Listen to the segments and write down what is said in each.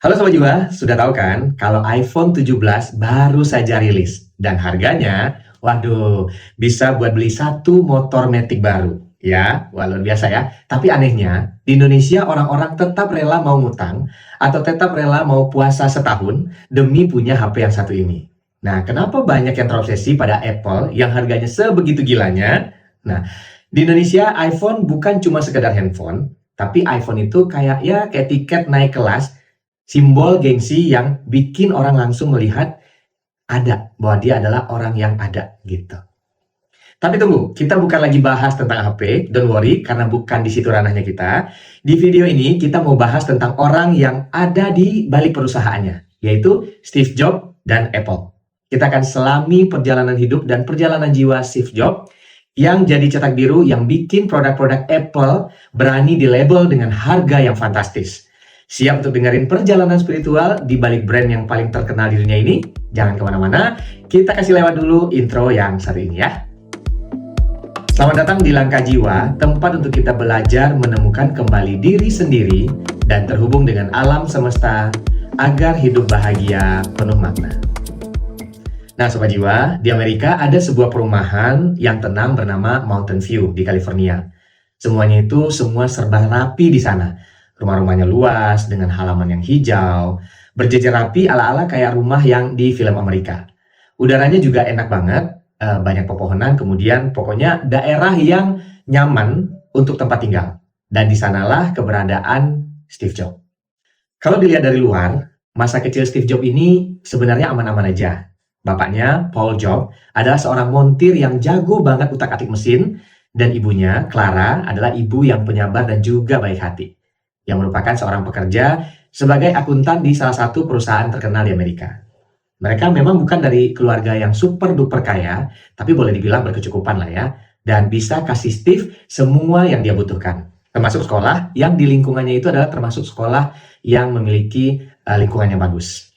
Halo Sobat Jiwa, sudah tahu kan kalau iPhone 17 baru saja rilis dan harganya, waduh, bisa buat beli satu motor matic baru. Ya, wah luar biasa ya. Tapi anehnya, di Indonesia orang-orang tetap rela mau ngutang atau tetap rela mau puasa setahun demi punya HP yang satu ini. Nah, kenapa banyak yang terobsesi pada Apple yang harganya sebegitu gilanya? Nah, di Indonesia iPhone bukan cuma sekedar handphone, tapi iPhone itu kayak tiket naik kelas, simbol gengsi yang bikin orang langsung melihat bahwa dia adalah orang yang ada gitu. Tapi tunggu, kita bukan lagi bahas tentang HP, don't worry, karena bukan di situ ranahnya kita. Di video ini kita mau bahas tentang orang yang ada di balik perusahaannya, yaitu Steve Jobs dan Apple. Kita akan selami perjalanan hidup dan perjalanan jiwa Steve Jobs yang jadi cetak biru yang bikin produk-produk Apple berani dilabel dengan harga yang fantastis. Siap untuk dengerin perjalanan spiritual di balik brand yang paling terkenal di dunia ini? Jangan kemana-mana, kita kasih lewat dulu intro yang satu ini ya. Selamat datang di Langkah Jiwa, tempat untuk kita belajar menemukan kembali diri sendiri dan terhubung dengan alam semesta agar hidup bahagia penuh makna. Nah Sobat Jiwa, di Amerika ada sebuah perumahan yang tenang bernama Mountain View di California. Semuanya itu semua serba rapi di sana. Rumah-rumahnya luas dengan halaman yang hijau, berjejer rapi ala-ala kayak rumah yang di film Amerika. Udaranya juga enak banget, banyak pepohonan, kemudian pokoknya daerah yang nyaman untuk tempat tinggal. Dan di sanalah keberadaan Steve Jobs. Kalau dilihat dari luar, masa kecil Steve Jobs ini sebenarnya aman-aman aja. Bapaknya, Paul Jobs, adalah seorang montir yang jago banget utak-atik mesin, dan ibunya, Clara, adalah ibu yang penyabar dan juga baik hati, yang merupakan seorang pekerja sebagai akuntan di salah satu perusahaan terkenal di Amerika. Mereka memang bukan dari keluarga yang super duper kaya, tapi boleh dibilang berkecukupan lah ya, dan bisa kasih Steve semua yang dia butuhkan. Termasuk sekolah yang di lingkungannya itu adalah termasuk sekolah yang memiliki lingkungan yang bagus.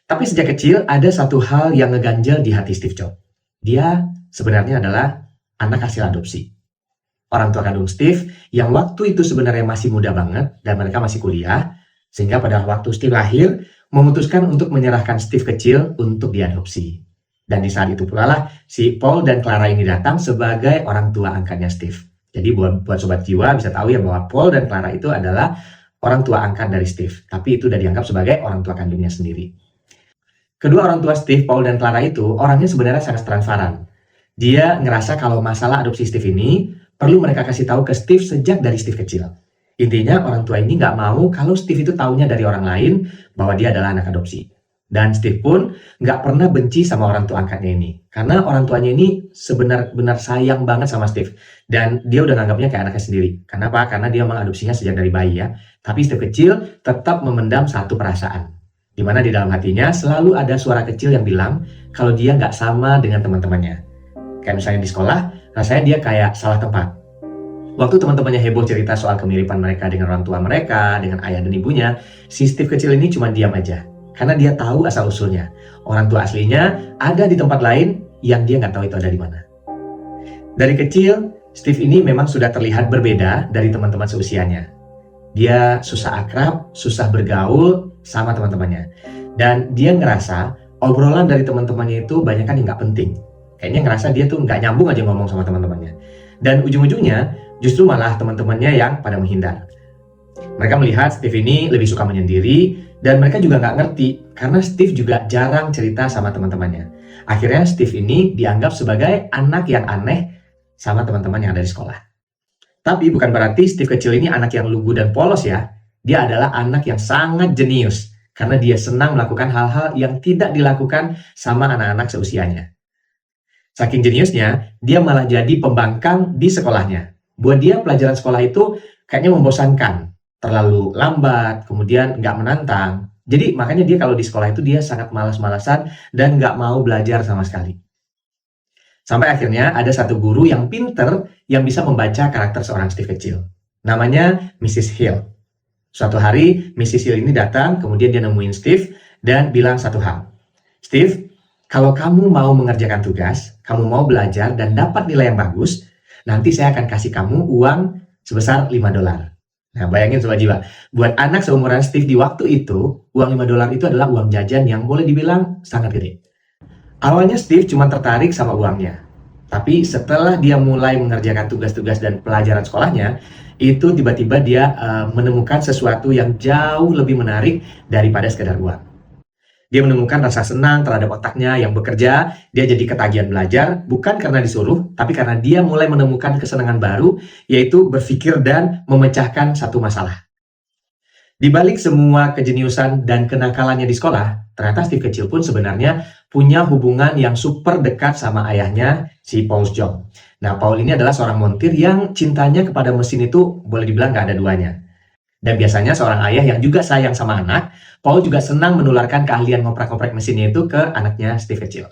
Tapi sejak kecil ada satu hal yang ngeganjel di hati Steve Jobs. Dia sebenarnya adalah anak hasil adopsi. Orang tua kandung Steve yang waktu itu sebenarnya masih muda banget dan mereka masih kuliah, sehingga pada waktu Steve lahir memutuskan untuk menyerahkan Steve kecil untuk diadopsi. Dan di saat itu pula lah si Paul dan Clara ini datang sebagai orang tua angkatnya Steve. Jadi buat Sobat Jiwa bisa tahu ya bahwa Paul dan Clara itu adalah orang tua angkat dari Steve, tapi itu udah dianggap sebagai orang tua kandungnya sendiri. Kedua orang tua Steve, Paul dan Clara itu orangnya sebenarnya sangat transparan. Dia ngerasa kalau masalah adopsi Steve ini perlu mereka kasih tahu ke Steve sejak dari Steve kecil. Intinya orang tua ini nggak mau kalau Steve itu taunya dari orang lain bahwa dia adalah anak adopsi. Dan Steve pun nggak pernah benci sama orang tua angkatnya ini. Karena orang tuanya ini sebenar-benar sayang banget sama Steve. Dan dia udah nganggapnya kayak anaknya sendiri. Kenapa? Karena dia mengadopsinya sejak dari bayi ya. Tapi Steve kecil tetap memendam satu perasaan. Di mana di dalam hatinya selalu ada suara kecil yang bilang kalau dia nggak sama dengan teman-temannya. Kayak misalnya di sekolah, rasanya dia kayak salah tempat. Waktu teman-temannya heboh cerita soal kemiripan mereka dengan orang tua mereka, dengan ayah dan ibunya, si Steve kecil ini cuma diam aja. Karena dia tahu asal-usulnya. Orang tua aslinya ada di tempat lain yang dia nggak tahu itu ada di mana. Dari kecil, Steve ini memang sudah terlihat berbeda dari teman-teman seusianya. Dia susah akrab, susah bergaul sama teman-temannya. Dan dia ngerasa obrolan dari teman-temannya itu banyak kan yang nggak penting. Kayaknya ngerasa dia tuh nggak nyambung aja ngomong sama teman-temannya. Dan ujung-ujungnya justru malah teman-temannya yang pada menghindar. Mereka melihat Steve ini lebih suka menyendiri dan mereka juga nggak ngerti karena Steve juga jarang cerita sama teman-temannya. Akhirnya Steve ini dianggap sebagai anak yang aneh sama teman-teman yang ada di sekolah. Tapi bukan berarti Steve kecil ini anak yang lugu dan polos ya. Dia adalah anak yang sangat jenius karena dia senang melakukan hal-hal yang tidak dilakukan sama anak-anak seusianya. Saking jeniusnya, dia malah jadi pembangkang di sekolahnya. Buat dia pelajaran sekolah itu kayaknya membosankan, terlalu lambat, kemudian nggak menantang. Jadi makanya dia kalau di sekolah itu dia sangat malas-malasan dan nggak mau belajar sama sekali. Sampai akhirnya ada satu guru yang pinter yang bisa membaca karakter seorang Steve kecil. Namanya Mrs. Hill. Suatu hari Mrs. Hill ini datang, kemudian dia nemuin Steve dan bilang satu hal. Steve, kalau kamu mau mengerjakan tugas, kamu mau belajar dan dapat nilai yang bagus, nanti saya akan kasih kamu uang sebesar $5. Nah, bayangin Sobat Jiwa, buat anak seumuran Steve di waktu itu, uang $5 itu adalah uang jajan yang boleh dibilang sangat gede. Awalnya Steve cuma tertarik sama uangnya. Tapi setelah dia mulai mengerjakan tugas-tugas dan pelajaran sekolahnya, itu tiba-tiba dia menemukan sesuatu yang jauh lebih menarik daripada sekedar uang. Dia menemukan rasa senang terhadap otaknya yang bekerja, dia jadi ketagihan belajar, bukan karena disuruh, tapi karena dia mulai menemukan kesenangan baru, yaitu berpikir dan memecahkan satu masalah. Di balik semua kejeniusan dan kenakalannya di sekolah, ternyata Steve kecil pun sebenarnya punya hubungan yang super dekat sama ayahnya, si Paul Jong. Nah, Paul ini adalah seorang montir yang cintanya kepada mesin itu boleh dibilang gak ada duanya. Dan biasanya seorang ayah yang juga sayang sama anak, Paul juga senang menularkan keahlian ngoprek-ngoprek mesinnya itu ke anaknya Steve kecil.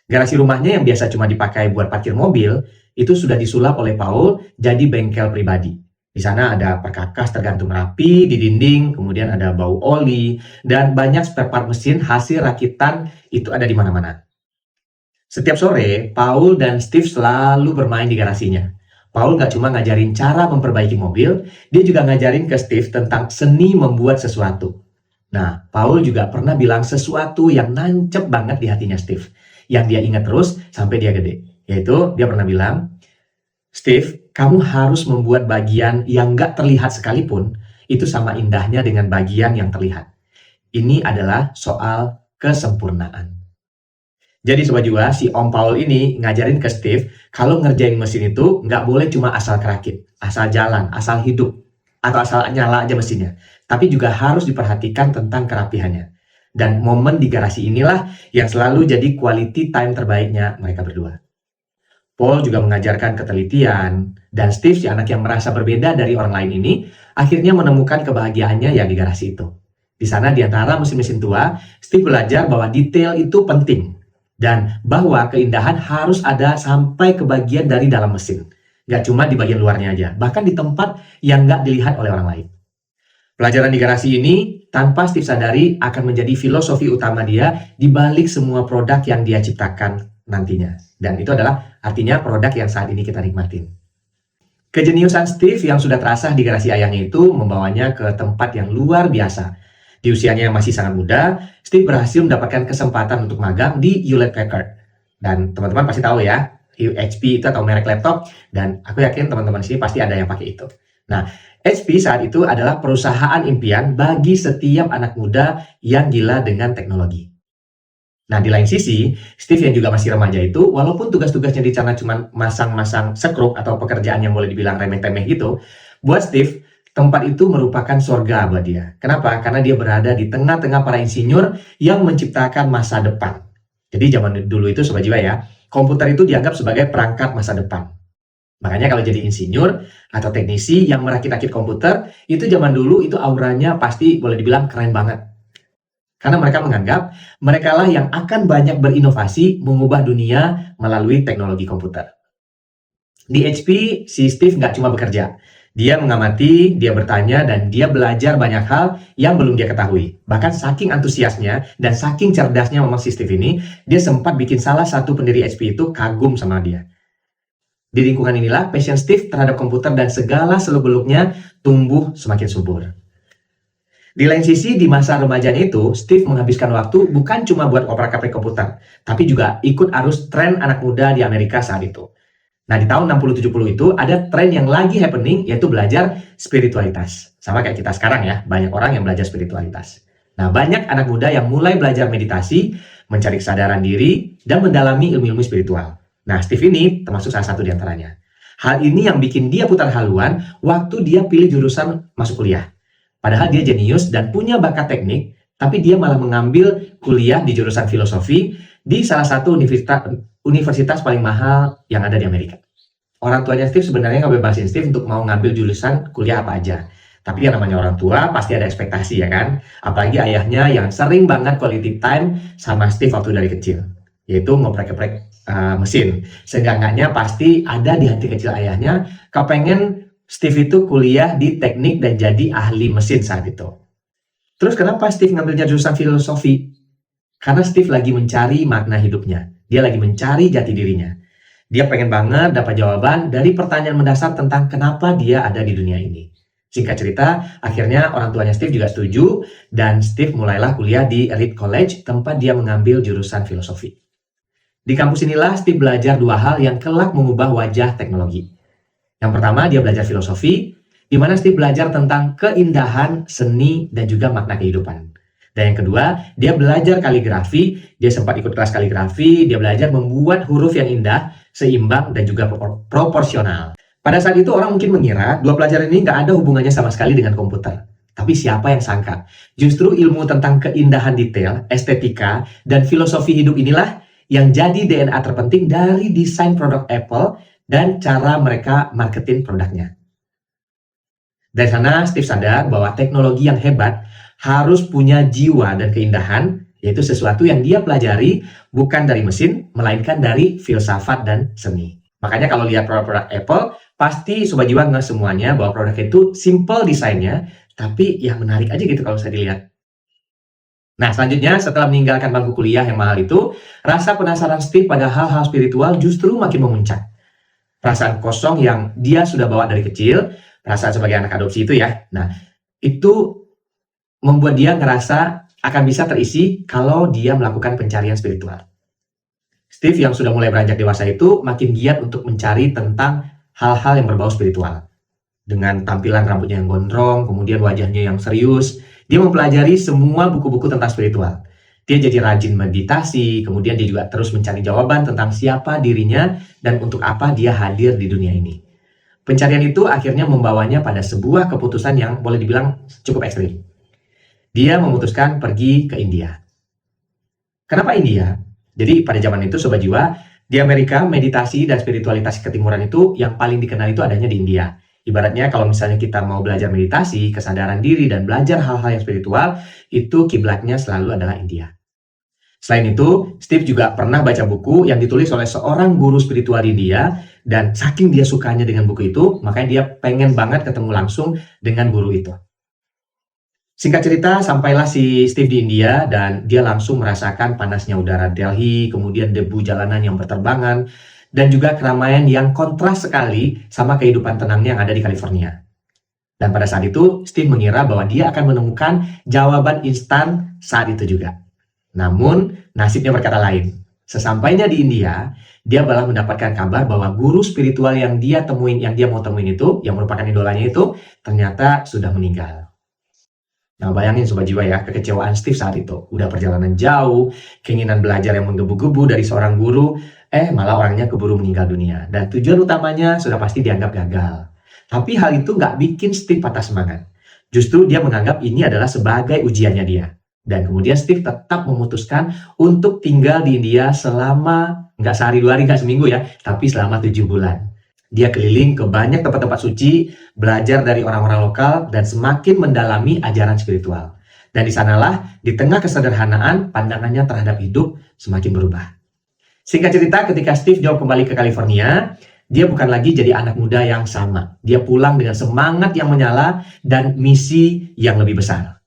Garasi rumahnya yang biasa cuma dipakai buat parkir mobil, itu sudah disulap oleh Paul jadi bengkel pribadi. Di sana ada perkakas tergantung rapi di dinding, kemudian ada bau oli, dan banyak spare part mesin hasil rakitan itu ada di mana-mana. Setiap sore, Paul dan Steve selalu bermain di garasinya. Paul gak cuma ngajarin cara memperbaiki mobil, dia juga ngajarin ke Steve tentang seni membuat sesuatu. Nah, Paul juga pernah bilang sesuatu yang nancep banget di hatinya Steve, yang dia ingat terus sampai dia gede. Yaitu, dia pernah bilang, Steve, kamu harus membuat bagian yang gak terlihat sekalipun, itu sama indahnya dengan bagian yang terlihat. Ini adalah soal kesempurnaan. Jadi Sobat Jiwa, si Om Paul ini ngajarin ke Steve, kalau ngerjain mesin itu nggak boleh cuma asal kerakit, asal jalan, asal hidup, atau asal nyala aja mesinnya. Tapi juga harus diperhatikan tentang kerapihannya. Dan momen di garasi inilah yang selalu jadi quality time terbaiknya mereka berdua. Paul juga mengajarkan ketelitian, dan Steve, si anak yang merasa berbeda dari orang lain ini, akhirnya menemukan kebahagiaannya ya di garasi itu. Di sana di antara mesin-mesin tua, Steve belajar bahwa detail itu penting. Dan bahwa keindahan harus ada sampai ke bagian dari dalam mesin. Gak cuma di bagian luarnya aja, bahkan di tempat yang gak dilihat oleh orang lain. Pelajaran di garasi ini, tanpa Steve sadari, akan menjadi filosofi utama dia di balik semua produk yang dia ciptakan nantinya. Dan itu adalah artinya produk yang saat ini kita nikmatin. Kejeniusan Steve yang sudah terasah di garasi ayahnya itu membawanya ke tempat yang luar biasa. Di usianya yang masih sangat muda, Steve berhasil mendapatkan kesempatan untuk magang di Hewlett Packard. Dan teman-teman pasti tahu ya, HP itu atau merek laptop, dan aku yakin teman-teman di sini pasti ada yang pakai itu. Nah, HP saat itu adalah perusahaan impian bagi setiap anak muda yang gila dengan teknologi. Nah, di lain sisi, Steve yang juga masih remaja itu, walaupun tugas-tugasnya di sana cuma masang-masang sekrup atau pekerjaan yang boleh dibilang remeh-temeh gitu, buat Steve, tempat itu merupakan surga buat dia. Kenapa? Karena dia berada di tengah-tengah para insinyur yang menciptakan masa depan. Jadi zaman dulu itu Sobat Jiwa ya, komputer itu dianggap sebagai perangkat masa depan. Makanya kalau jadi insinyur atau teknisi yang merakit-rakit komputer, itu zaman dulu itu auranya pasti boleh dibilang keren banget. Karena mereka menganggap mereka lah yang akan banyak berinovasi mengubah dunia melalui teknologi komputer. Di HP, si Steve nggak cuma bekerja. Dia mengamati, dia bertanya, dan dia belajar banyak hal yang belum dia ketahui. Bahkan saking antusiasnya dan saking cerdasnya memang si Steve ini, dia sempat bikin salah satu pendiri HP itu kagum sama dia. Di lingkungan inilah passion Steve terhadap komputer dan segala seluk-beluknya tumbuh semakin subur. Di lain sisi, di masa remajanya itu, Steve menghabiskan waktu bukan cuma buat oprek-aprik komputer, tapi juga ikut arus tren anak muda di Amerika saat itu. Nah, di tahun 60-70 itu ada tren yang lagi happening, yaitu belajar spiritualitas. Sama kayak kita sekarang ya, banyak orang yang belajar spiritualitas. Nah, banyak anak muda yang mulai belajar meditasi, mencari kesadaran diri, dan mendalami ilmu-ilmu spiritual. Nah, Steve ini termasuk salah satu di antaranya. Hal ini yang bikin dia putar haluan waktu dia pilih jurusan masuk kuliah. Padahal dia jenius dan punya bakat teknik, tapi dia malah mengambil kuliah di jurusan filosofi di salah satu universitas paling mahal yang ada di Amerika. Orang tuanya Steve sebenarnya ngebebasin Steve untuk mau ngambil jurusan kuliah apa aja. Tapi yang namanya orang tua pasti ada ekspektasi ya kan. Apalagi ayahnya yang sering banget quality time sama Steve waktu dari kecil. Yaitu ngoprek-ngoprek mesin. Seenggak-enggaknya pasti ada di hati kecil ayahnya kepengen Steve itu kuliah di teknik dan jadi ahli mesin saat itu. Terus kenapa Steve ngambilnya jurusan filosofi? Karena Steve lagi mencari makna hidupnya. Dia lagi mencari jati dirinya. Dia pengen banget dapat jawaban dari pertanyaan mendasar tentang kenapa dia ada di dunia ini. Singkat cerita, akhirnya orang tuanya Steve juga setuju, dan Steve mulailah kuliah di Reed College, tempat dia mengambil jurusan filosofi. Di kampus inilah Steve belajar dua hal yang kelak mengubah wajah teknologi. Yang pertama, dia belajar filosofi, di mana Steve belajar tentang keindahan, seni, dan juga makna kehidupan. Dan yang kedua, dia belajar kaligrafi, dia sempat ikut kelas kaligrafi, dia belajar membuat huruf yang indah, seimbang, dan juga proporsional. Pada saat itu orang mungkin mengira dua pelajaran ini nggak ada hubungannya sama sekali dengan komputer. Tapi siapa yang sangka? Justru ilmu tentang keindahan detail, estetika, dan filosofi hidup inilah yang jadi DNA terpenting dari desain produk Apple dan cara mereka marketing produknya. Dari sana Steve sadar bahwa teknologi yang hebat harus punya jiwa dan keindahan, yaitu sesuatu yang dia pelajari bukan dari mesin, melainkan dari filsafat dan seni. Makanya kalau lihat produk-produk Apple, pasti Sobat Jiwa nggak semuanya bahwa produknya itu simple desainnya, tapi yang menarik aja gitu kalau saya dilihat. Nah, selanjutnya setelah meninggalkan bangku kuliah yang mahal itu, rasa penasaran Steve pada hal-hal spiritual justru makin memuncak. Perasaan kosong yang dia sudah bawa dari kecil, perasaan sebagai anak adopsi itu ya. Nah, itu membuat dia ngerasa akan bisa terisi kalau dia melakukan pencarian spiritual. Steve yang sudah mulai beranjak dewasa itu makin giat untuk mencari tentang hal-hal yang berbau spiritual. Dengan tampilan rambutnya yang gondrong, kemudian wajahnya yang serius, dia mempelajari semua buku-buku tentang spiritual. Dia jadi rajin meditasi, kemudian dia juga terus mencari jawaban tentang siapa dirinya dan untuk apa dia hadir di dunia ini. Pencarian itu akhirnya membawanya pada sebuah keputusan yang boleh dibilang cukup ekstrim. Dia memutuskan pergi ke India. Kenapa India? Jadi pada zaman itu Sobat Jiwa, di Amerika meditasi dan spiritualitas ketimuran itu yang paling dikenal itu adanya di India. Ibaratnya kalau misalnya kita mau belajar meditasi, kesadaran diri, dan belajar hal-hal yang spiritual, itu kiblatnya selalu adalah India. Selain itu, Steve juga pernah baca buku yang ditulis oleh seorang guru spiritual di India, dan saking dia sukanya dengan buku itu, makanya dia pengen banget ketemu langsung dengan guru itu. Singkat cerita, sampailah si Steve di India dan dia langsung merasakan panasnya udara Delhi, kemudian debu jalanan yang berterbangan, dan juga keramaian yang kontras sekali sama kehidupan tenangnya yang ada di California. Dan pada saat itu, Steve mengira bahwa dia akan menemukan jawaban instan saat itu juga. Namun, nasibnya berkata lain. Sesampainya di India, dia malah mendapatkan kabar bahwa guru spiritual yang dia mau temuin itu, yang merupakan idolanya itu, ternyata sudah meninggal. Nah, bayangin Sobat Jiwa ya, kekecewaan Steve saat itu. Udah perjalanan jauh, keinginan belajar yang menggebu-gebu dari seorang guru, malah orangnya keburu meninggal dunia. Dan tujuan utamanya sudah pasti dianggap gagal. Tapi hal itu nggak bikin Steve patah semangat. Justru dia menganggap ini adalah sebagai ujiannya dia. Dan kemudian Steve tetap memutuskan untuk tinggal di India selama, nggak sehari dua hari, nggak seminggu ya, tapi selama 7 bulan. Dia keliling ke banyak tempat-tempat suci, belajar dari orang-orang lokal, dan semakin mendalami ajaran spiritual. Dan di sanalah, di tengah kesederhanaan, pandangannya terhadap hidup semakin berubah. Singkat cerita, ketika Steve jauh kembali ke California, dia bukan lagi jadi anak muda yang sama. Dia pulang dengan semangat yang menyala dan misi yang lebih besar.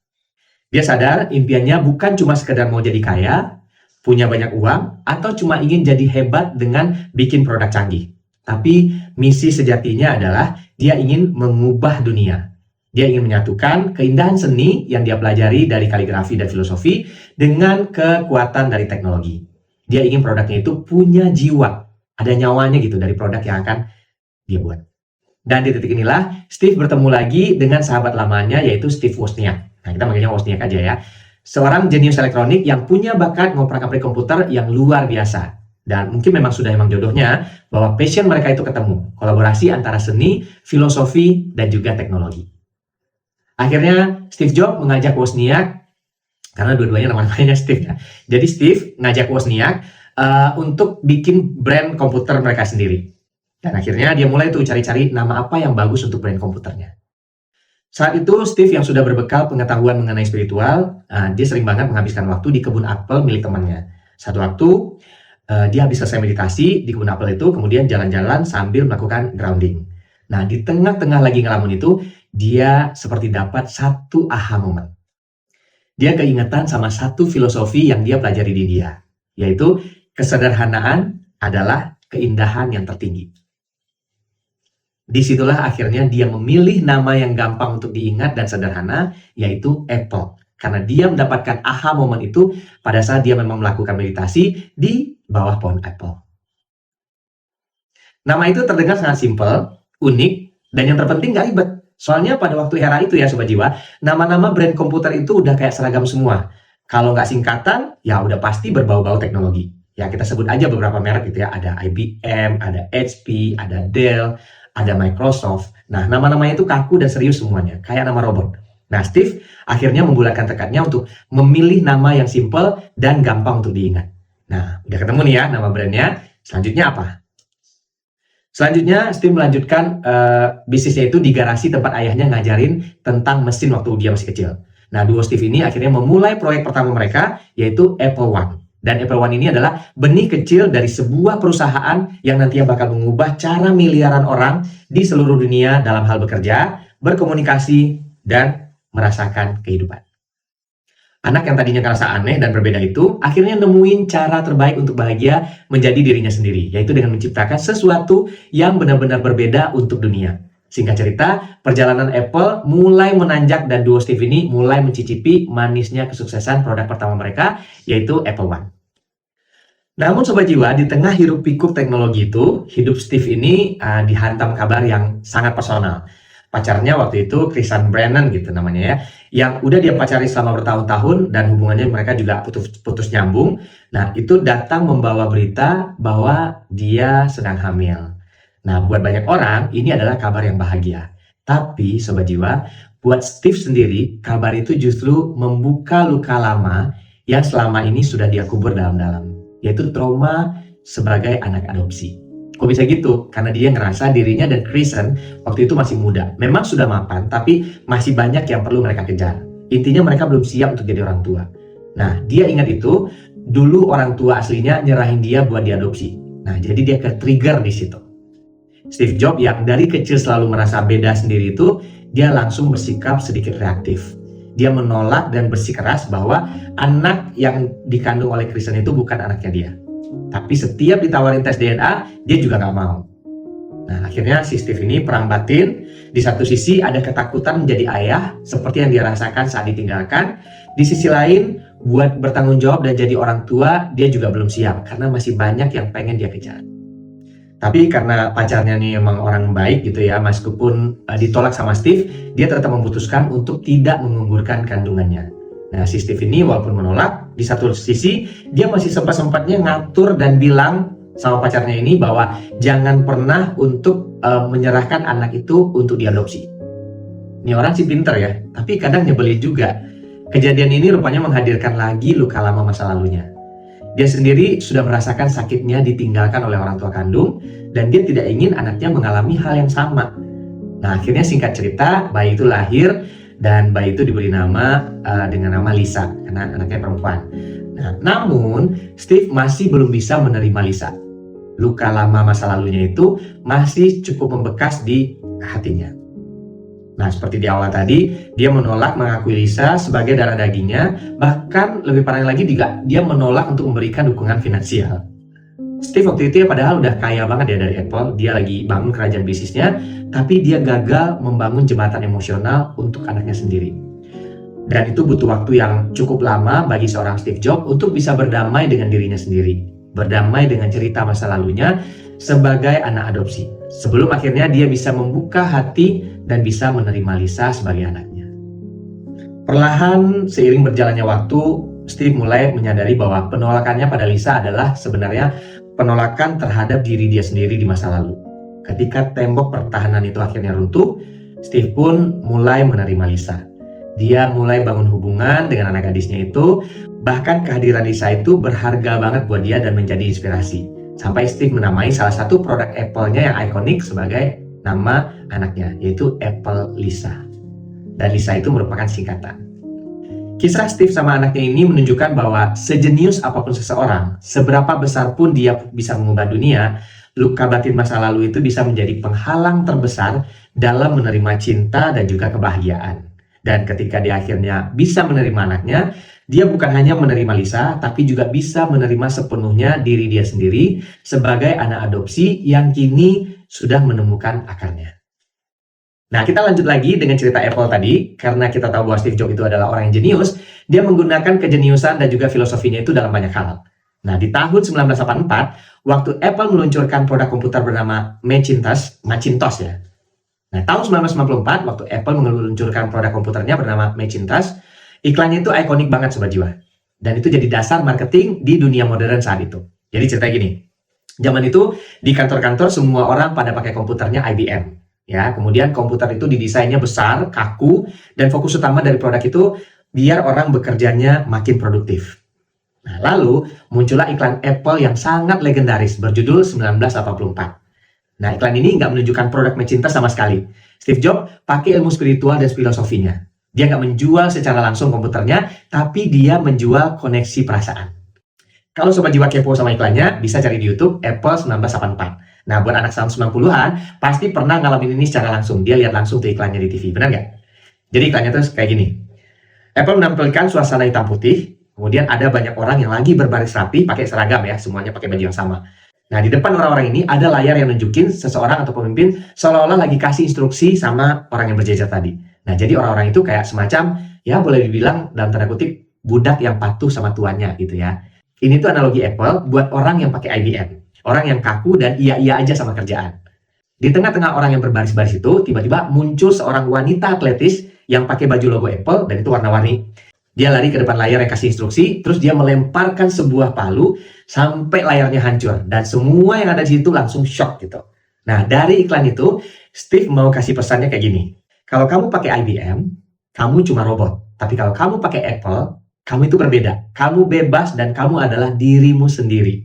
Dia sadar impiannya bukan cuma sekedar mau jadi kaya, punya banyak uang, atau cuma ingin jadi hebat dengan bikin produk canggih. Tapi misi sejatinya adalah dia ingin mengubah dunia. Dia ingin menyatukan keindahan seni yang dia pelajari dari kaligrafi dan filosofi dengan kekuatan dari teknologi. Dia ingin produknya itu punya jiwa, ada nyawanya gitu dari produk yang akan dia buat. Dan di titik inilah Steve bertemu lagi dengan sahabat lamanya yaitu Steve Wozniak. Nah, kita manggilnya Wozniak aja ya. Seorang jenius elektronik yang punya bakat ngoprak-ngaprik komputer yang luar biasa. Dan mungkin memang jodohnya bahwa passion mereka itu ketemu. Kolaborasi antara seni, filosofi, dan juga teknologi. Akhirnya Steve Jobs mengajak Wozniak, karena dua-duanya namanya Steve ya. Jadi Steve ngajak Wozniak untuk bikin brand komputer mereka sendiri. Dan akhirnya dia mulai tuh cari-cari nama apa yang bagus untuk brand komputernya. Saat itu Steve yang sudah berbekal pengetahuan mengenai spiritual, dia sering banget menghabiskan waktu di kebun apel milik temannya. Satu waktu, dia habis selesai meditasi di kebun apel itu, kemudian jalan-jalan sambil melakukan grounding. Nah, di tengah-tengah lagi ngelamun itu, dia seperti dapat satu aha moment. Dia keingetan sama satu filosofi yang dia pelajari di dia, yaitu kesederhanaan adalah keindahan yang tertinggi. Disitulah akhirnya dia memilih nama yang gampang untuk diingat dan sederhana, yaitu Apple. Karena dia mendapatkan aha momen itu pada saat dia memang melakukan meditasi di bawah pohon Apple. Nama itu terdengar sangat simpel, unik, dan yang terpenting gak ribet. Soalnya pada waktu era itu ya Sobat Jiwa, nama-nama brand komputer itu udah kayak seragam semua. Kalau nggak singkatan, ya udah pasti berbau-bau teknologi. Ya kita sebut aja beberapa merek gitu ya, ada IBM, ada HP, ada Dell, ada Microsoft. Nah, nama-namanya itu kaku dan serius semuanya, kayak nama robot. Nah, Steve akhirnya membulatkan tekadnya untuk memilih nama yang simple dan gampang untuk diingat. Nah, udah ketemu nih ya nama brandnya. Selanjutnya apa? Selanjutnya, Steve melanjutkan bisnisnya itu di garasi tempat ayahnya ngajarin tentang mesin waktu dia masih kecil. Nah, duo Steve ini akhirnya memulai proyek pertama mereka, yaitu Apple One. Dan Apple One ini adalah benih kecil dari sebuah perusahaan yang nantinya bakal mengubah cara miliaran orang di seluruh dunia dalam hal bekerja, berkomunikasi, dan merasakan kehidupan. Anak yang tadinya ngerasa aneh dan berbeda itu akhirnya nemuin cara terbaik untuk bahagia menjadi dirinya sendiri, yaitu dengan menciptakan sesuatu yang benar-benar berbeda untuk dunia. Singkat cerita, perjalanan Apple mulai menanjak dan duo Steve ini mulai mencicipi manisnya kesuksesan produk pertama mereka, yaitu Apple One. Namun Sobat Jiwa, di tengah hiruk pikuk teknologi itu, hidup Steve ini dihantam kabar yang sangat personal. Pacarnya waktu itu Christian Brennan gitu namanya ya, yang udah dia pacari selama bertahun-tahun dan hubungannya mereka juga putus nyambung. Nah, itu datang membawa berita bahwa dia sedang hamil. Nah, buat banyak orang ini adalah kabar yang bahagia. Tapi Sobat Jiwa, buat Steve sendiri, kabar itu justru membuka luka lama yang selama ini sudah dia kubur dalam-dalam, yaitu trauma sebagai anak adopsi. Kok bisa gitu? Karena dia ngerasa dirinya dan Christian waktu itu masih muda. Memang sudah mapan, tapi masih banyak yang perlu mereka kejar. Intinya mereka belum siap untuk jadi orang tua. Nah, dia ingat itu, dulu orang tua aslinya nyerahin dia buat diadopsi. Nah, jadi dia ke-trigger di situ. Steve Jobs yang dari kecil selalu merasa beda sendiri itu, dia langsung bersikap sedikit reaktif. Dia menolak dan bersikeras bahwa anak yang dikandung oleh Christian itu bukan anaknya dia. Tapi setiap ditawarin tes DNA, dia juga nggak mau. Nah, akhirnya si Steve ini perang batin. Di satu sisi ada ketakutan menjadi ayah, seperti yang dia rasakan saat ditinggalkan. Di sisi lain, buat bertanggung jawab dan jadi orang tua, dia juga belum siap. Karena masih banyak yang pengen dia kejar. Tapi karena pacarnya nih emang orang baik gitu ya, meskipun ditolak sama Steve, dia tetap memutuskan untuk tidak menggugurkan kandungannya. Nah, si Steve ini walaupun menolak, di satu sisi dia masih sempat-sempatnya ngatur dan bilang sama pacarnya ini bahwa jangan pernah untuk menyerahkan anak itu untuk diadopsi. Ini orang sih pinter ya, tapi kadang nyebelin juga. Kejadian ini rupanya menghadirkan lagi luka lama masa lalunya. Dia sendiri sudah merasakan sakitnya ditinggalkan oleh orang tua kandung, dan dia tidak ingin anaknya mengalami hal yang sama. Nah, akhirnya singkat cerita, bayi itu lahir, dan bayi itu diberi nama dengan nama Lisa, karena anaknya perempuan. Nah, namun Steve masih belum bisa menerima Lisa. Luka lama masa lalunya itu masih cukup membekas di hatinya. Nah, seperti di awal tadi, dia menolak mengakui Lisa sebagai darah dagingnya, bahkan lebih parah lagi juga dia menolak untuk memberikan dukungan finansial. Steve waktu itu ya padahal udah kaya banget ya dari Apple, dia lagi bangun kerajaan bisnisnya, tapi dia gagal membangun jembatan emosional untuk anaknya sendiri. Dan itu butuh waktu yang cukup lama bagi seorang Steve Jobs untuk bisa berdamai dengan dirinya sendiri, berdamai dengan cerita masa lalunya sebagai anak adopsi, sebelum akhirnya dia bisa membuka hati dan bisa menerima Lisa sebagai anaknya. Perlahan seiring berjalannya waktu, Steve mulai menyadari bahwa penolakannya pada Lisa adalah sebenarnya penolakan terhadap diri dia sendiri di masa lalu. Ketika tembok pertahanan itu akhirnya runtuh, Steve pun mulai menerima Lisa. Dia mulai bangun hubungan dengan anak gadisnya itu, bahkan kehadiran Lisa itu berharga banget buat dia dan menjadi inspirasi. Sampai Steve menamai salah satu produk Apple-nya yang ikonik sebagai nama anaknya, yaitu Apple Lisa. Dan Lisa itu merupakan singkatan. Kisah Steve sama anaknya ini menunjukkan bahwa sejenius apapun seseorang, seberapa besar pun dia bisa mengubah dunia, luka batin masa lalu itu bisa menjadi penghalang terbesar dalam menerima cinta dan juga kebahagiaan. Dan ketika dia akhirnya bisa menerima anaknya, dia bukan hanya menerima Lisa, tapi juga bisa menerima sepenuhnya diri dia sendiri sebagai anak adopsi yang kini sudah menemukan akarnya. Nah, kita lanjut lagi dengan cerita Apple tadi, karena kita tahu bahwa Steve Jobs itu adalah orang yang jenius, dia menggunakan kejeniusan dan juga filosofinya itu dalam banyak hal. Nah, di tahun 1984, waktu Apple meluncurkan produk komputer bernama Macintosh ya. Nah, tahun 1994, waktu Apple meluncurkan produk komputernya bernama Macintosh, iklannya itu ikonik banget Sobat Jiwa. Dan itu jadi dasar marketing di dunia modern saat itu. Jadi cerita gini, zaman itu di kantor-kantor semua orang pada pakai komputernya IBM. Ya, kemudian komputer itu didesainnya besar, kaku, dan fokus utama dari produk itu biar orang bekerjanya makin produktif. Nah, lalu muncullah iklan Apple yang sangat legendaris berjudul 1984. Nah, iklan ini nggak menunjukkan produk Macintosh sama sekali. Steve Jobs pakai ilmu spiritual dan filosofinya. Dia nggak menjual secara langsung komputernya, tapi dia menjual koneksi perasaan. Kalau Sobat Jiwa kepo sama iklannya, bisa cari di YouTube Apple 1984. Nah, buat anak tahun 90-an, pasti pernah ngalamin ini secara langsung. Dia lihat langsung tuh iklannya di TV, benar nggak? Jadi iklannya tuh kayak gini. Apple menampilkan suasana hitam putih, kemudian ada banyak orang yang lagi berbaris rapi, pakai seragam ya, semuanya pakai baju yang sama. Nah, di depan orang-orang ini ada layar yang nunjukin seseorang atau pemimpin seolah-olah lagi kasih instruksi sama orang yang berjejer tadi. Nah, jadi orang-orang itu kayak semacam, ya boleh dibilang dalam tanda kutip, budak yang patuh sama tuannya gitu ya. Ini tuh analogi Apple buat orang yang pakai IBM. Orang yang kaku dan iya-iya aja sama kerjaan. Di tengah-tengah orang yang berbaris-baris itu, tiba-tiba muncul seorang wanita atletis yang pakai baju logo Apple, dan itu warna-warni. Dia lari ke depan layar yang kasih instruksi, terus dia melemparkan sebuah palu sampai layarnya hancur. Dan semua yang ada di situ langsung shock gitu. Nah, dari iklan itu, Steve mau kasih pesannya kayak gini. Kalau kamu pakai IBM, kamu cuma robot. Tapi kalau kamu pakai Apple, kamu itu berbeda. Kamu bebas dan kamu adalah dirimu sendiri.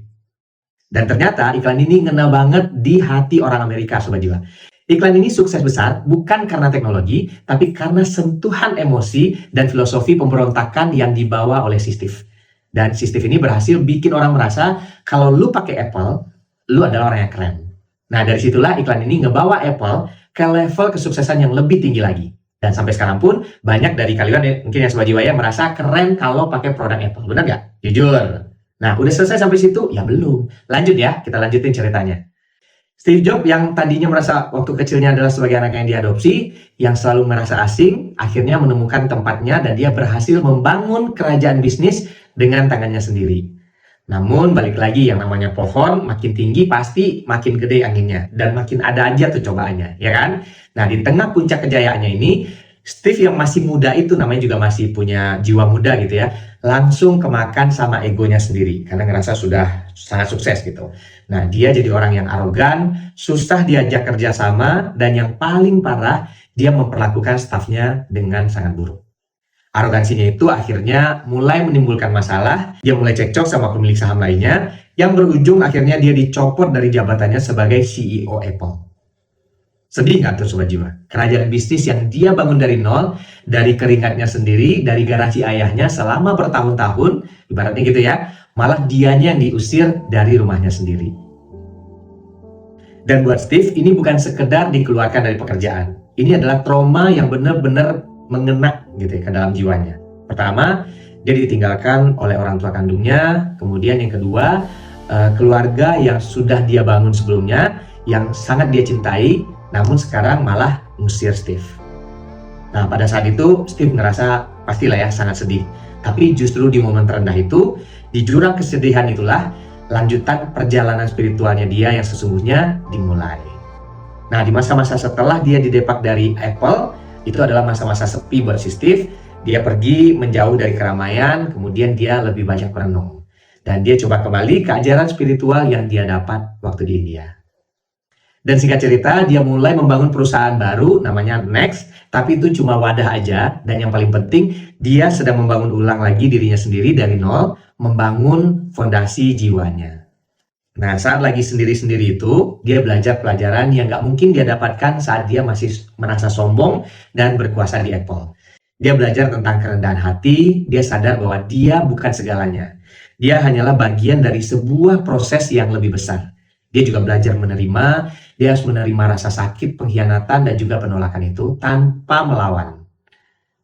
Dan ternyata iklan ini ngena banget di hati orang Amerika, Sobat Jiwa. Iklan ini sukses besar bukan karena teknologi, tapi karena sentuhan emosi dan filosofi pemberontakan yang dibawa oleh si Steve. Dan si Steve ini berhasil bikin orang merasa kalau lu pakai Apple, lu adalah orang yang keren. Nah, dari situlah iklan ini ngebawa Apple ke level kesuksesan yang lebih tinggi lagi. Dan sampai sekarang pun banyak dari kalian mungkin yang Sobat Jiwa ya merasa keren kalau pakai produk Apple. Benar nggak? Jujur. Nah, udah selesai sampai situ? Ya belum. Lanjut ya, kita lanjutin ceritanya. Steve Jobs yang tadinya merasa waktu kecilnya adalah sebagai anak yang diadopsi, yang selalu merasa asing, akhirnya menemukan tempatnya dan dia berhasil membangun kerajaan bisnis dengan tangannya sendiri. Namun balik lagi yang namanya pohon, makin tinggi pasti makin gede anginnya. Dan makin ada aja tuh cobaannya, ya kan? Nah, di tengah puncak kejayaannya ini, Steve yang masih muda itu namanya juga masih punya jiwa muda gitu ya, langsung kemakan sama egonya sendiri karena ngerasa sudah sangat sukses gitu. Nah, dia jadi orang yang arogan, susah diajak kerja sama, dan yang paling parah, dia memperlakukan stafnya dengan sangat buruk. Arogansinya itu akhirnya mulai menimbulkan masalah, dia mulai cekcok sama pemilik saham lainnya, yang berujung akhirnya dia dicopot dari jabatannya sebagai CEO Apple. Sedih nggak tuh Sobat Jiwa? Kerajaan bisnis yang dia bangun dari nol, dari keringatnya sendiri, dari garasi ayahnya selama bertahun-tahun, ibaratnya gitu ya, malah dianya yang diusir dari rumahnya sendiri. Dan buat Steve, ini bukan sekedar dikeluarkan dari pekerjaan. Ini adalah trauma yang benar-benar mengena gitu ya, ke dalam jiwanya. Pertama, dia ditinggalkan oleh orang tua kandungnya. Kemudian yang kedua, keluarga yang sudah dia bangun sebelumnya, yang sangat dia cintai, namun sekarang malah ngusir Steve. Nah, pada saat itu Steve ngerasa pastilah ya sangat sedih. Tapi justru di momen terendah itu, di jurang kesedihan itulah lanjutan perjalanan spiritualnya dia yang sesungguhnya dimulai. Nah, di masa-masa setelah dia didepak dari Apple, itu adalah masa-masa sepi buat si Steve. Dia pergi menjauh dari keramaian, kemudian dia lebih banyak merenung. Dan dia coba kembali ke ajaran spiritual yang dia dapat waktu di India. Dan singkat cerita, dia mulai membangun perusahaan baru namanya Next, tapi itu cuma wadah aja. Dan yang paling penting, dia sedang membangun ulang lagi dirinya sendiri dari nol, membangun fondasi jiwanya. Nah, saat lagi sendiri-sendiri itu, dia belajar pelajaran yang nggak mungkin dia dapatkan saat dia masih merasa sombong dan berkuasa di Apple. Dia belajar tentang kerendahan hati, dia sadar bahwa dia bukan segalanya. Dia hanyalah bagian dari sebuah proses yang lebih besar. Dia juga belajar menerima, dia harus menerima rasa sakit, pengkhianatan, dan juga penolakan itu tanpa melawan.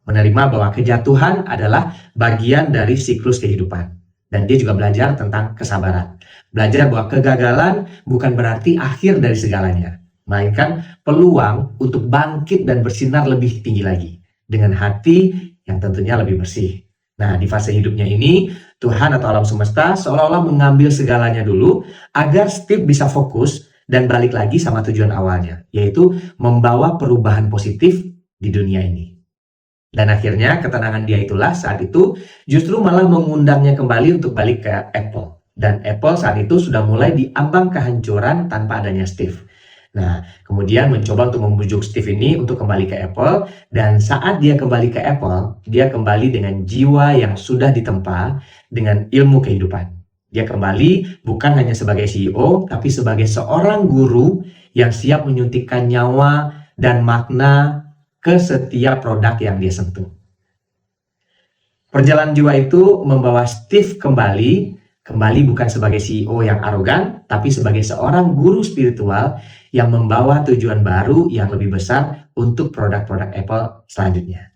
Menerima bahwa kejatuhan adalah bagian dari siklus kehidupan. Dan dia juga belajar tentang kesabaran. Belajar bahwa kegagalan bukan berarti akhir dari segalanya. melainkan peluang untuk bangkit dan bersinar lebih tinggi lagi dengan hati yang tentunya lebih bersih. Nah, di fase hidupnya ini, Tuhan atau alam semesta seolah-olah mengambil segalanya dulu agar Steve bisa fokus dan balik lagi sama tujuan awalnya, yaitu membawa perubahan positif di dunia ini. Dan akhirnya ketenangan dia itulah saat itu justru malah mengundangnya kembali untuk balik ke Apple. Dan Apple saat itu sudah mulai diambang kehancuran tanpa adanya Steve. Nah, kemudian mencoba untuk membujuk Steve ini untuk kembali ke Apple. Dan saat dia kembali ke Apple, dia kembali dengan jiwa yang sudah ditempa dengan ilmu kehidupan. Dia kembali bukan hanya sebagai CEO, tapi sebagai seorang guru yang siap menyuntikkan nyawa dan makna ke setiap produk yang dia sentuh. Perjalanan jiwa itu membawa Steve kembali bukan sebagai CEO yang arogan, tapi sebagai seorang guru spiritual yang membawa tujuan baru yang lebih besar untuk produk-produk Apple selanjutnya.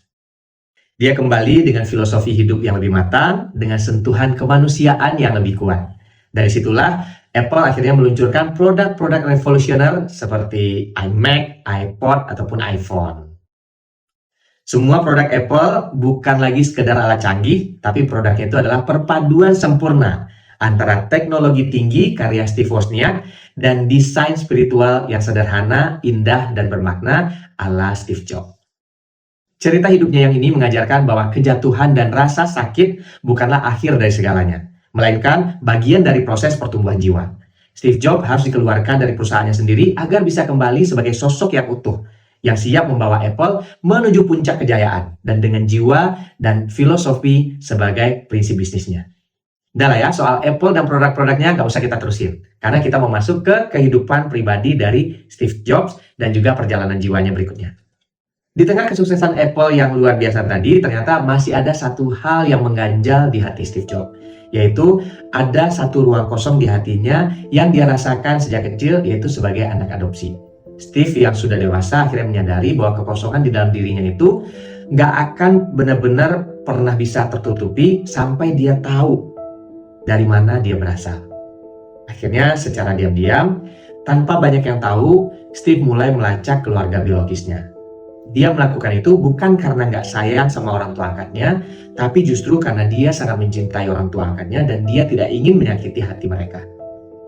Dia kembali dengan filosofi hidup yang lebih matang, dengan sentuhan kemanusiaan yang lebih kuat. Dari situlah Apple akhirnya meluncurkan produk-produk revolusioner seperti iMac, iPod, ataupun iPhone. Semua produk Apple bukan lagi sekedar alat canggih, tapi produknya itu adalah perpaduan sempurna antara teknologi tinggi karya Steve Wozniak dan desain spiritual yang sederhana, indah, dan bermakna ala Steve Jobs. Cerita hidupnya yang ini mengajarkan bahwa kejatuhan dan rasa sakit bukanlah akhir dari segalanya, melainkan bagian dari proses pertumbuhan jiwa. Steve Jobs harus dikeluarkan dari perusahaannya sendiri agar bisa kembali sebagai sosok yang utuh, yang siap membawa Apple menuju puncak kejayaan dan dengan jiwa dan filosofi sebagai prinsip bisnisnya. Udah lah ya, soal Apple dan produk-produknya nggak usah kita terusin, karena kita mau masuk ke kehidupan pribadi dari Steve Jobs dan juga perjalanan jiwanya berikutnya. Di tengah kesuksesan Apple yang luar biasa tadi, ternyata masih ada satu hal yang mengganjal di hati Steve Jobs, yaitu ada satu ruang kosong di hatinya yang dia rasakan sejak kecil, yaitu sebagai anak adopsi. Steve yang sudah dewasa akhirnya menyadari bahwa kekosongan di dalam dirinya itu nggak akan benar-benar pernah bisa tertutupi sampai dia tahu dari mana dia berasal. Akhirnya secara diam-diam, tanpa banyak yang tahu, Steve mulai melacak keluarga biologisnya. Dia melakukan itu bukan karena nggak sayang sama orang tua angkatnya, tapi justru karena dia sangat mencintai orang tua angkatnya dan dia tidak ingin menyakiti hati mereka.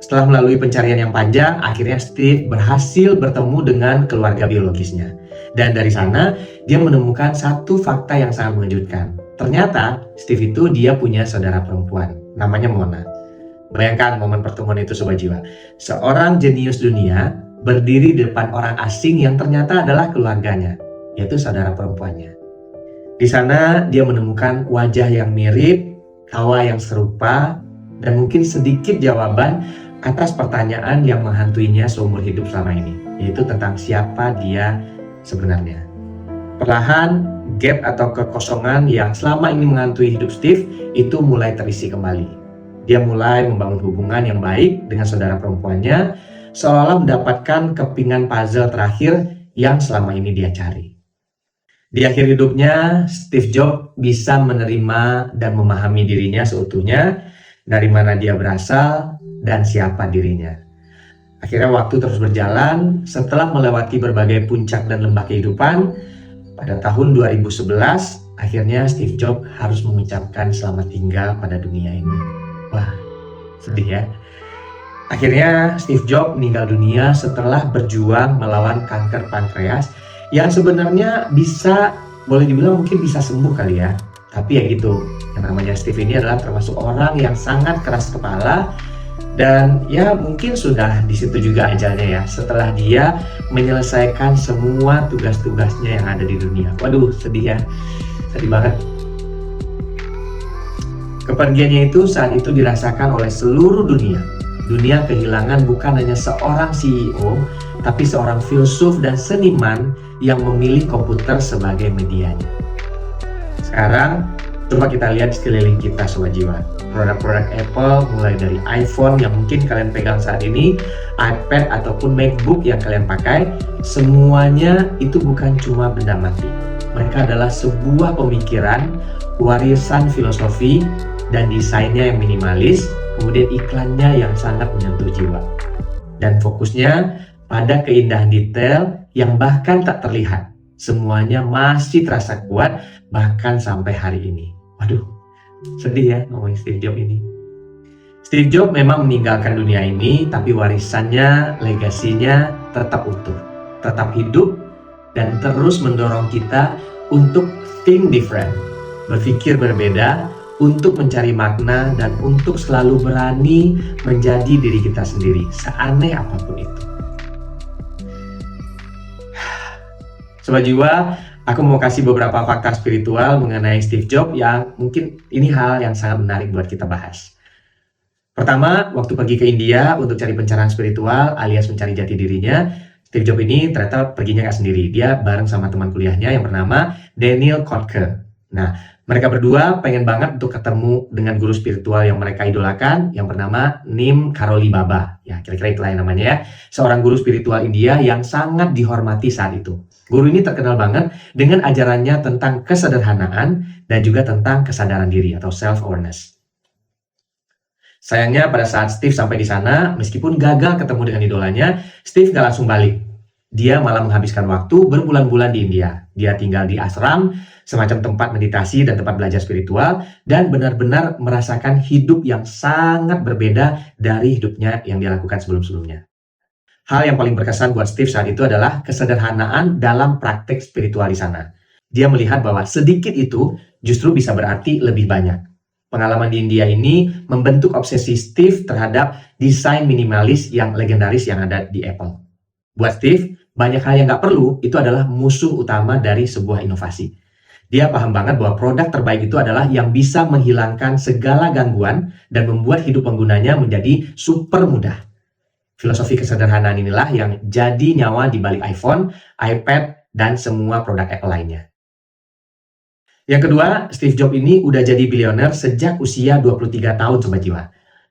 Setelah melalui pencarian yang panjang, akhirnya Steve berhasil bertemu dengan keluarga biologisnya. Dan dari sana, dia menemukan satu fakta yang sangat mengejutkan. Ternyata, Steve itu dia punya saudara perempuan, namanya Mona. Bayangkan momen pertemuan itu Sobat Jiwa. Seorang jenius dunia berdiri di depan orang asing yang ternyata adalah keluarganya, yaitu saudara perempuannya. Di sana, dia menemukan wajah yang mirip, tawa yang serupa, dan mungkin sedikit jawaban atas pertanyaan yang menghantuinya seumur hidup selama ini, yaitu tentang siapa dia sebenarnya. Perlahan, gap atau kekosongan yang selama ini menghantui hidup Steve itu mulai terisi kembali. Dia mulai membangun hubungan yang baik dengan saudara perempuannya, seolah-olah mendapatkan kepingan puzzle terakhir yang selama ini dia cari. Di akhir hidupnya, Steve Jobs bisa menerima dan memahami dirinya seutuhnya, dari mana dia berasal, dan siapa dirinya. Akhirnya waktu terus berjalan, setelah melewati berbagai puncak dan lembah kehidupan, pada tahun 2011, akhirnya Steve Jobs harus mengucapkan selamat tinggal pada dunia ini. Wah, sedih ya. Akhirnya Steve Jobs meninggal dunia setelah berjuang melawan kanker pankreas yang sebenarnya bisa, boleh dibilang mungkin bisa sembuh kali ya. Tapi ya gitu, yang namanya Steve ini adalah termasuk orang yang sangat keras kepala. Dan ya mungkin sudah di situ juga ajalnya ya, setelah dia menyelesaikan semua tugas-tugasnya yang ada di dunia. Waduh, sedih ya, sedih banget. Kepergiannya itu saat itu dirasakan oleh seluruh dunia. Dunia kehilangan bukan hanya seorang CEO, tapi seorang filsuf dan seniman yang memilih komputer sebagai medianya. Sekarang, coba kita lihat sekeliling kita Sobat Jiwa. Produk-produk Apple mulai dari iPhone yang mungkin kalian pegang saat ini, iPad ataupun MacBook yang kalian pakai, semuanya itu bukan cuma benda mati. Mereka adalah sebuah pemikiran, warisan filosofi, dan desainnya yang minimalis, kemudian iklannya yang sangat menyentuh jiwa. Dan fokusnya pada keindahan detail yang bahkan tak terlihat. Semuanya masih terasa kuat bahkan sampai hari ini. Waduh, sedih ya ngomongin Steve Jobs ini. Steve Jobs memang meninggalkan dunia ini, tapi warisannya, legasinya tetap utuh, tetap hidup, dan terus mendorong kita untuk think different, berpikir berbeda, untuk mencari makna, dan untuk selalu berani menjadi diri kita sendiri, seaneh apapun itu. Sobat Jiwa, aku mau kasih beberapa fakta spiritual mengenai Steve Jobs yang mungkin ini hal yang sangat menarik buat kita bahas. Pertama, waktu pergi ke India untuk cari pencerahan spiritual alias mencari jati dirinya, Steve Jobs ini ternyata perginya nggak sendiri. Dia bareng sama teman kuliahnya yang bernama Daniel Kottke. Nah, mereka berdua pengen banget untuk ketemu dengan guru spiritual yang mereka idolakan yang bernama Neem Karoli Baba. Ya, kira-kira itulah yang namanya ya. Seorang guru spiritual India yang sangat dihormati saat itu. Guru ini terkenal banget dengan ajarannya tentang kesederhanaan dan juga tentang kesadaran diri atau self-awareness. Sayangnya pada saat Steve sampai di sana, meskipun gagal ketemu dengan idolanya, Steve nggak langsung balik. Dia malah menghabiskan waktu berbulan-bulan di India. Dia tinggal di ashram, semacam tempat meditasi dan tempat belajar spiritual, dan benar-benar merasakan hidup yang sangat berbeda dari hidupnya yang dia lakukan sebelum-sebelumnya. Hal yang paling berkesan buat Steve saat itu adalah kesederhanaan dalam praktek spiritual di sana. Dia melihat bahwa sedikit itu justru bisa berarti lebih banyak. Pengalaman di India ini membentuk obsesi Steve terhadap desain minimalis yang legendaris yang ada di Apple. Buat Steve, banyak hal yang nggak perlu itu adalah musuh utama dari sebuah inovasi. Dia paham banget bahwa produk terbaik itu adalah yang bisa menghilangkan segala gangguan dan membuat hidup penggunanya menjadi super mudah. Filosofi kesederhanaan inilah yang jadi nyawa di balik iPhone, iPad, dan semua produk Apple lainnya. Yang kedua, Steve Jobs ini udah jadi bilioner sejak usia 23 tahun Sobat Jiwa.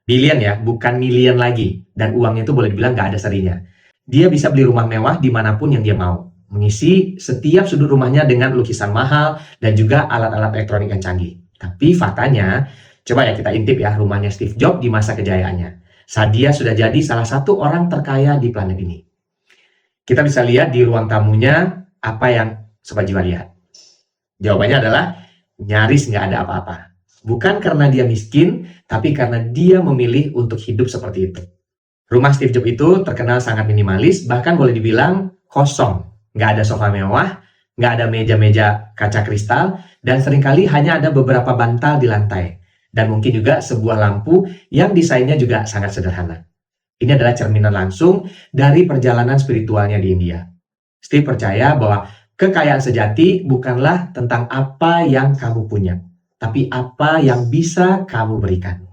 Billion ya, bukan million lagi. Dan uangnya itu boleh dibilang nggak ada serinya. Dia bisa beli rumah mewah dimanapun yang dia mau. Mengisi setiap sudut rumahnya dengan lukisan mahal dan juga alat-alat elektronik yang canggih. Tapi faktanya, coba ya kita intip ya rumahnya Steve Jobs di masa kejayaannya. Saat dia sudah jadi salah satu orang terkaya di planet ini. Kita bisa lihat di ruang tamunya apa yang Sobat Jiwa lihat. Jawabannya adalah nyaris nggak ada apa-apa. Bukan karena dia miskin, tapi karena dia memilih untuk hidup seperti itu. Rumah Steve Jobs itu terkenal sangat minimalis, bahkan boleh dibilang kosong. Nggak ada sofa mewah, nggak ada meja-meja kaca kristal, dan seringkali hanya ada beberapa bantal di lantai. Dan mungkin juga sebuah lampu yang desainnya juga sangat sederhana. Ini adalah cerminan langsung dari perjalanan spiritualnya di India. Steve percaya bahwa kekayaan sejati bukanlah tentang apa yang kamu punya, tapi apa yang bisa kamu berikan.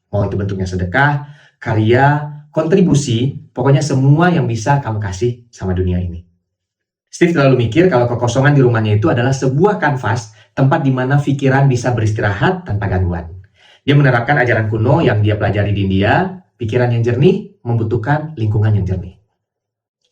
Mau itu bentuknya sedekah, karya, kontribusi, pokoknya semua yang bisa kamu kasih sama dunia ini. Steve selalu mikir kalau kekosongan di rumahnya itu adalah sebuah kanvas, tempat di mana pikiran bisa beristirahat tanpa gangguan. Dia menerapkan ajaran kuno yang dia pelajari di India, pikiran yang jernih membutuhkan lingkungan yang jernih.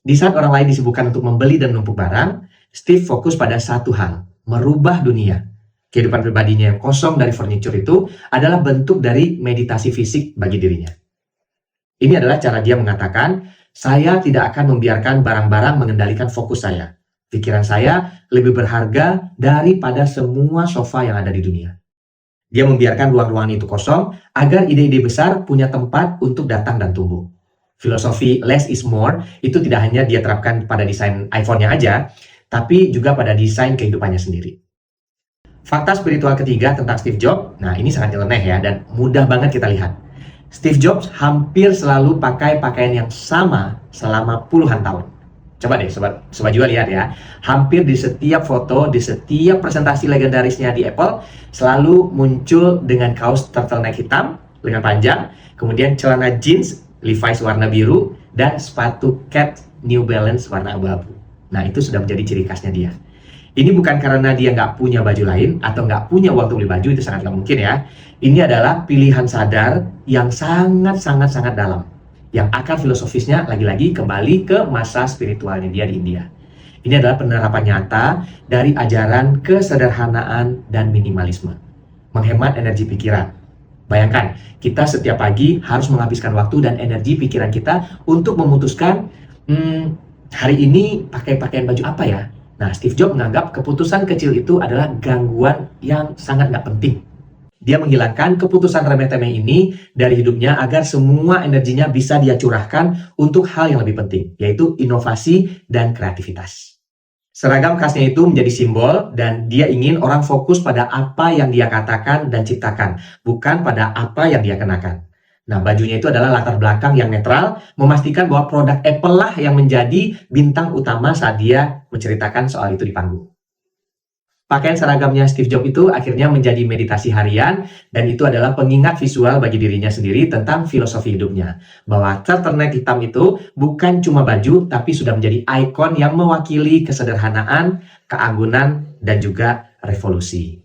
Di saat orang lain disibukkan untuk membeli dan menumpuk barang, Steve fokus pada satu hal, merubah dunia. Kehidupan pribadinya yang kosong dari furniture itu adalah bentuk dari meditasi fisik bagi dirinya. Ini adalah cara dia mengatakan, saya tidak akan membiarkan barang-barang mengendalikan fokus saya. Pikiran saya lebih berharga daripada semua sofa yang ada di dunia. Dia membiarkan ruang-ruangan itu kosong agar ide-ide besar punya tempat untuk datang dan tumbuh. Filosofi less is more itu tidak hanya dia terapkan pada desain iPhone-nya aja, tapi juga pada desain kehidupannya sendiri. Fakta spiritual ketiga tentang Steve Jobs, nah ini sangat nyeleneh ya, dan mudah banget kita lihat. Steve Jobs hampir selalu pakai pakaian yang sama selama puluhan tahun. Coba deh sobat Jiwa lihat ya, hampir di setiap foto, di setiap presentasi legendarisnya di Apple, selalu muncul dengan kaos turtleneck hitam, lengan panjang, kemudian celana jeans Levi's warna biru, dan sepatu Cat New Balance warna abu-abu. Nah, itu sudah menjadi ciri khasnya dia. Ini bukan karena dia nggak punya baju lain atau nggak punya uang untuk beli baju, itu sangat nggak mungkin ya. Ini adalah pilihan sadar yang sangat dalam. Yang akar filosofisnya lagi-lagi kembali ke masa spiritualnya dia di India. Ini adalah penerapan nyata dari ajaran kesederhanaan dan minimalisme. Menghemat energi pikiran. Bayangkan, kita setiap pagi harus menghabiskan waktu dan energi pikiran kita untuk memutuskan Hmm, hari ini pakai pakaian baju apa ya? Nah, Steve Jobs menganggap keputusan kecil itu adalah gangguan yang sangat nggak penting. Dia menghilangkan keputusan remeh-temeh ini dari hidupnya agar semua energinya bisa dia curahkan untuk hal yang lebih penting, yaitu inovasi dan kreativitas. Seragam khasnya itu menjadi simbol dan dia ingin orang fokus pada apa yang dia katakan dan ciptakan, bukan pada apa yang dia kenakan. Nah, bajunya itu adalah latar belakang yang netral, memastikan bahwa produk Apple lah yang menjadi bintang utama saat dia menceritakan soal itu di panggung. Pakaian seragamnya Steve Jobs itu akhirnya menjadi meditasi harian dan itu adalah pengingat visual bagi dirinya sendiri tentang filosofi hidupnya. Bahwa turtleneck hitam itu bukan cuma baju tapi sudah menjadi ikon yang mewakili kesederhanaan, keanggunan, dan juga revolusi.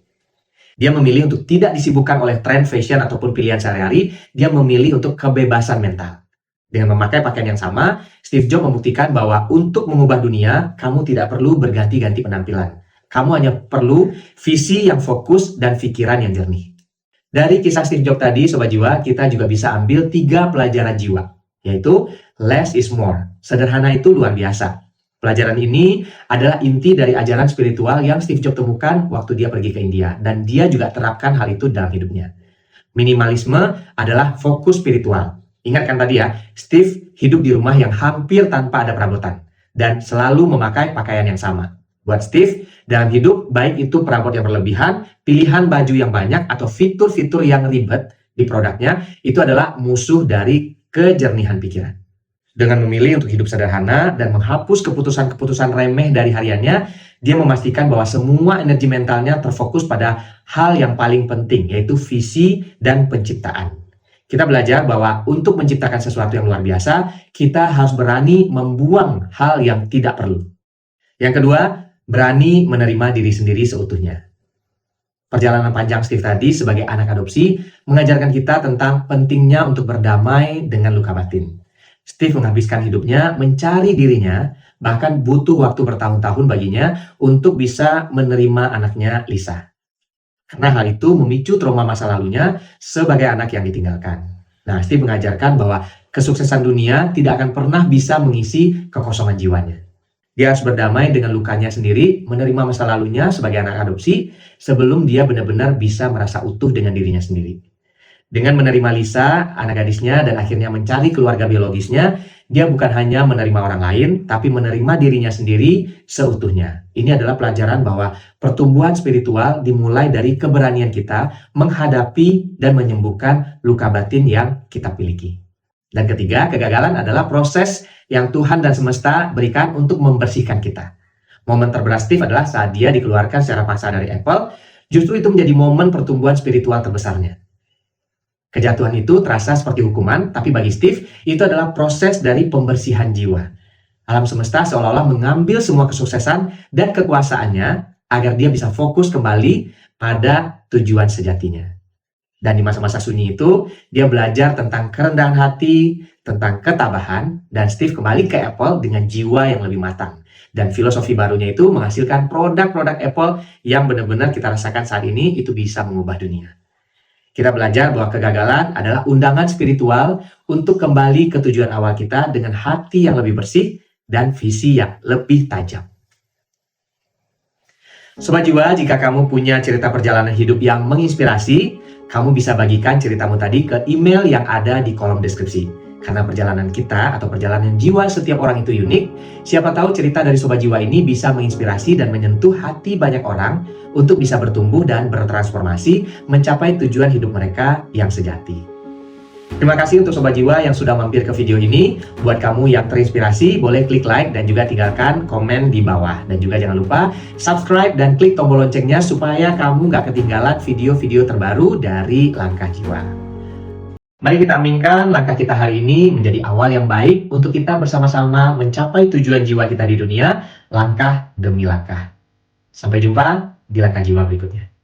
Dia memilih untuk tidak disibukkan oleh tren fashion ataupun pilihan sehari-hari, dia memilih untuk kebebasan mental. Dengan memakai pakaian yang sama, Steve Jobs membuktikan bahwa untuk mengubah dunia, kamu tidak perlu berganti-ganti penampilan. Kamu hanya perlu visi yang fokus dan pikiran yang jernih. Dari kisah Steve Jobs tadi, Sobat Jiwa, kita juga bisa ambil 3 pelajaran jiwa, yaitu less is more. Sederhana itu luar biasa. Pelajaran ini adalah inti dari ajaran spiritual yang Steve Jobs temukan waktu dia pergi ke India, dan dia juga terapkan hal itu dalam hidupnya. Minimalisme adalah fokus spiritual. Ingat kan tadi ya, Steve hidup di rumah yang hampir tanpa ada perabotan, dan selalu memakai pakaian yang sama. Buat Steve, dalam hidup, baik itu perabot yang berlebihan, pilihan baju yang banyak, atau fitur-fitur yang ribet di produknya, itu adalah musuh dari kejernihan pikiran. Dengan memilih untuk hidup sederhana dan menghapus keputusan-keputusan remeh dari hariannya, dia memastikan bahwa semua energi mentalnya terfokus pada hal yang paling penting, yaitu visi dan penciptaan. Kita belajar bahwa untuk menciptakan sesuatu yang luar biasa, kita harus berani membuang hal yang tidak perlu. Yang kedua, berani menerima diri sendiri seutuhnya. Perjalanan panjang Steve tadi sebagai anak adopsi mengajarkan kita tentang pentingnya untuk berdamai dengan luka batin. Steve menghabiskan hidupnya mencari dirinya, bahkan butuh waktu bertahun-tahun baginya untuk bisa menerima anaknya Lisa. Karena hal itu memicu trauma masa lalunya sebagai anak yang ditinggalkan. Nah, Steve mengajarkan bahwa kesuksesan dunia tidak akan pernah bisa mengisi kekosongan jiwanya. Dia harus berdamai dengan lukanya sendiri, menerima masa lalunya sebagai anak adopsi, sebelum dia benar-benar bisa merasa utuh dengan dirinya sendiri. Dengan menerima Lisa, anak gadisnya, dan akhirnya mencari keluarga biologisnya, dia bukan hanya menerima orang lain, tapi menerima dirinya sendiri seutuhnya. Ini adalah pelajaran bahwa pertumbuhan spiritual dimulai dari keberanian kita menghadapi dan menyembuhkan luka batin yang kita miliki. Dan ketiga, kegagalan adalah proses yang Tuhan dan semesta berikan untuk membersihkan kita. Momen terberat Steve adalah saat dia dikeluarkan secara paksa dari Apple, justru itu menjadi momen pertumbuhan spiritual terbesarnya. Kejatuhan itu terasa seperti hukuman, tapi bagi Steve, itu adalah proses dari pembersihan jiwa. Alam semesta seolah-olah mengambil semua kesuksesan dan kekuasaannya agar dia bisa fokus kembali pada tujuan sejatinya. Dan di masa-masa sunyi itu, dia belajar tentang kerendahan hati, tentang ketabahan, dan Steve kembali ke Apple dengan jiwa yang lebih matang. Dan filosofi barunya itu menghasilkan produk-produk Apple yang benar-benar kita rasakan saat ini itu bisa mengubah dunia. Kita belajar bahwa kegagalan adalah undangan spiritual untuk kembali ke tujuan awal kita dengan hati yang lebih bersih dan visi yang lebih tajam. Sobat Jiwa, jika kamu punya cerita perjalanan hidup yang menginspirasi, kamu bisa bagikan ceritamu tadi ke email yang ada di kolom deskripsi. Karena perjalanan kita atau perjalanan jiwa setiap orang itu unik, siapa tahu cerita dari Sobat Jiwa ini bisa menginspirasi dan menyentuh hati banyak orang untuk bisa bertumbuh dan bertransformasi mencapai tujuan hidup mereka yang sejati. Terima kasih untuk Sobat Jiwa yang sudah mampir ke video ini. Buat kamu yang terinspirasi, boleh klik like dan juga tinggalkan komen di bawah. Dan juga jangan lupa subscribe dan klik tombol loncengnya supaya kamu gak ketinggalan video-video terbaru dari Langkah Jiwa. Mari kita aminkan langkah kita hari ini menjadi awal yang baik untuk kita bersama-sama mencapai tujuan jiwa kita di dunia, langkah demi langkah. Sampai jumpa di Langkah Jiwa berikutnya.